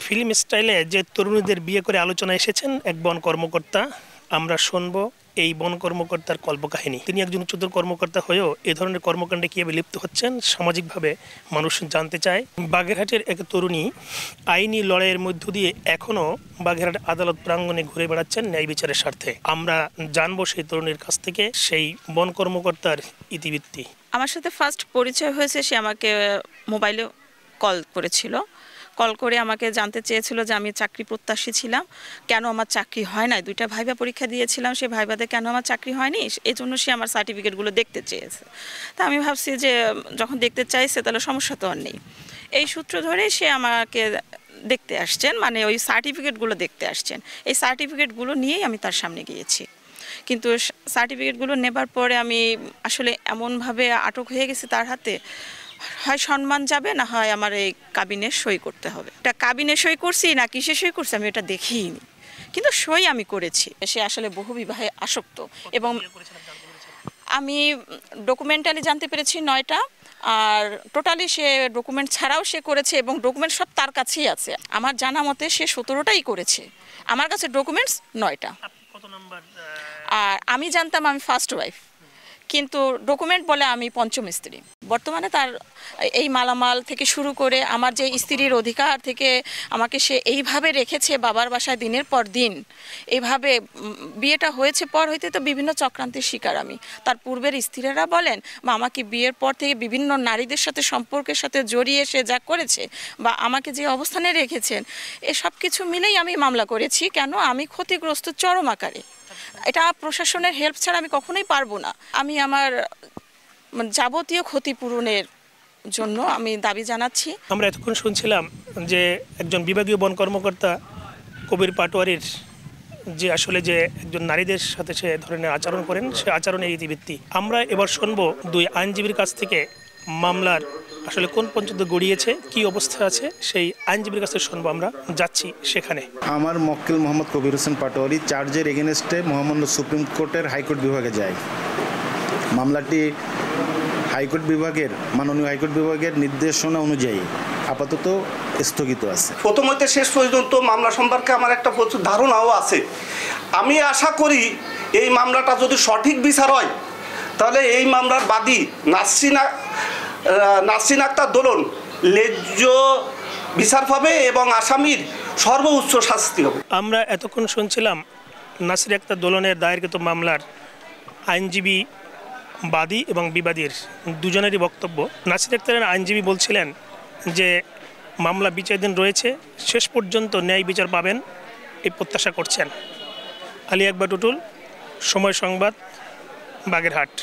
Film স্টাইলে যে তরুণীদের বিয়ে করে আলোচনা এসেছেন এক বন কর্মকর্তা, আমরা শুনবো এই বন কর্মকর্তার কল্পকাহিনী। তিনি একজন উচ্চতর কর্মকর্তা হয়েও এ ধরনের কর্মকাণ্ডে কীভাবে লিপ্ত হচ্ছেন সামাজিকভাবে মানুষ জানতে চায়। বাগেরহাটের এক তরুণী আইনি লড়াইয়ের মধ্য দিয়ে এখনও বাগেরহাট আদালত প্রাঙ্গণে ঘুরে বেড়াচ্ছেন ন্যায় বিচারের স্বার্থে। আমরা জানবো সেই তরুণীর কাছ থেকে সেই বন কর্মকর্তার ইতিবৃত্তি। আমার সাথে ফার্স্ট পরিচয় হয়েছে, সে আমাকে মোবাইলে কল করেছিল। কল করে আমাকে জানতে চেয়েছিল যে আমি চাকরি প্রত্যাশী ছিলাম, কেন আমার চাকরি হয় না। 2টা ভাইবা পরীক্ষা দিয়েছিলাম, সে ভাইবাতে কেন আমার চাকরি হয়নি এই জন্য সে আমার সার্টিফিকেটগুলো দেখতে চেয়েছে। তা আমি ভাবছি যে যখন দেখতে চাইছে তাহলে সমস্যা তো আর নেই। এই সূত্র ধরে সে আমাকে দেখতে আসছেন, মানে ওই সার্টিফিকেটগুলো দেখতে আসছেন। এই সার্টিফিকেটগুলো নিয়েই আমি তার সামনে গিয়েছি, কিন্তু সার্টিফিকেটগুলো নেবার পরে আমি আসলে এমনভাবে আটক হয়ে গেছি তার হাতে, হয় সম্মান যাবে না হয় আমার এই কাবিনে সই করতে হবে। এটা কাবিনে সই করছি না কিসে সই করছি আমি এটা দেখিনি, কিন্তু সই আমি করেছি। সে আসলে বহু বিবাহে আসক্ত এবং আমি ডকুমেন্টালি জানতে পেরেছি 9টা, আর টোটালি সে ডকুমেন্ট ছাড়াও সে করেছে এবং ডকুমেন্ট সব তার কাছেই আছে। আমার জানা মতে সে 17টাই করেছে, আমার কাছে ডকুমেন্টস 9টা। আর আমি জানতাম আমি ফার্স্ট ওয়াইফ, কিন্তু ডকুমেন্ট বলে আমি পঞ্চম স্ত্রী। বর্তমানে তার এই মালামাল থেকে শুরু করে আমার যে স্ত্রীর অধিকার থেকে আমাকে সে এইভাবে রেখেছে বাবার বাসায় দিনের পর দিন। এইভাবে বিয়েটা হয়েছে পর হইতে তো বিভিন্ন চক্রান্তের শিকার আমি। তার পূর্বের স্ত্রীরা বলেন বা আমাকে বিয়ের পর থেকে বিভিন্ন নারীদের সাথে সম্পর্কের সাথে জড়িয়ে সে যা করেছে বা আমাকে যে অবস্থানে রেখেছেন, এসব কিছু মিলেই আমি মামলা করেছি। কেন? আমি ক্ষতিগ্রস্ত চরম আকারে। এটা প্রশাসনের হেল্প ছাড়া আমি কখনোই পারবো না। আমি আমার যাবতীয় ক্ষতিপূরণের জন্য আমি দাবি জানাচ্ছি। আমরা এতক্ষণ শুনছিলাম যে একজন বিভাগীয় বন কর্মকর্তা কবির পাটোয়ারির যে আসলে যে একজন নারীদের সাথে সে ধরনের আচরণ করেন, সে আচরণের ইতিবৃত্তি। আমরা এবার শুনবো 2 আইনজীবীর কাছ থেকে মামলার আসলে কোন পর্যন্ত গড়িয়েছে, কি অবস্থা আছে, সেই আইনজীবীর কাছে শুনবো। আমরা যাচ্ছি সেখানে। আমার মক্কেল মোহাম্মদ কবির হোসেন পাটোয়ারি চার্জের এগেনস্টে মহামান্য সুপ্রিম কোর্টের হাইকোর্ট বিভাগে যায়। মামলাটি হাইকোর্ট বিভাগের মাননীয় হাইকোর্ট বিভাগের নির্দেশনা অনুযায়ী আপাতত স্থগিত আছে। প্রথম হইতে শেষ পর্যন্ত মামলা সম্পর্কে আমার একটা প্রচুর ধারণাও আছে। আমি আশা করি এই মামলাটা যদি সঠিক বিচার হয় তাহলে এই মামলার বাদী নাসরিন আক্তার দোলন ন্যায্য বিচার পাবে এবং আসামির সর্বোচ্চ শাস্তি হবে। আমরা এতক্ষণ শুনছিলাম নাসরিন আক্তার দোলনের দায়েরকৃত মামলার আইনজীবী, বাদী এবং বিবাদীর দুজনেরই বক্তব্য। নাসরিন আক্তারের আইনজীবী বলছিলেন যে মামলা বিচারাধীন রয়েছে, শেষ পর্যন্ত ন্যায় বিচার পাবেন এই প্রত্যাশা করছেন। আলী আকবর টুটুল, সময় সংবাদ, বাগেরহাট।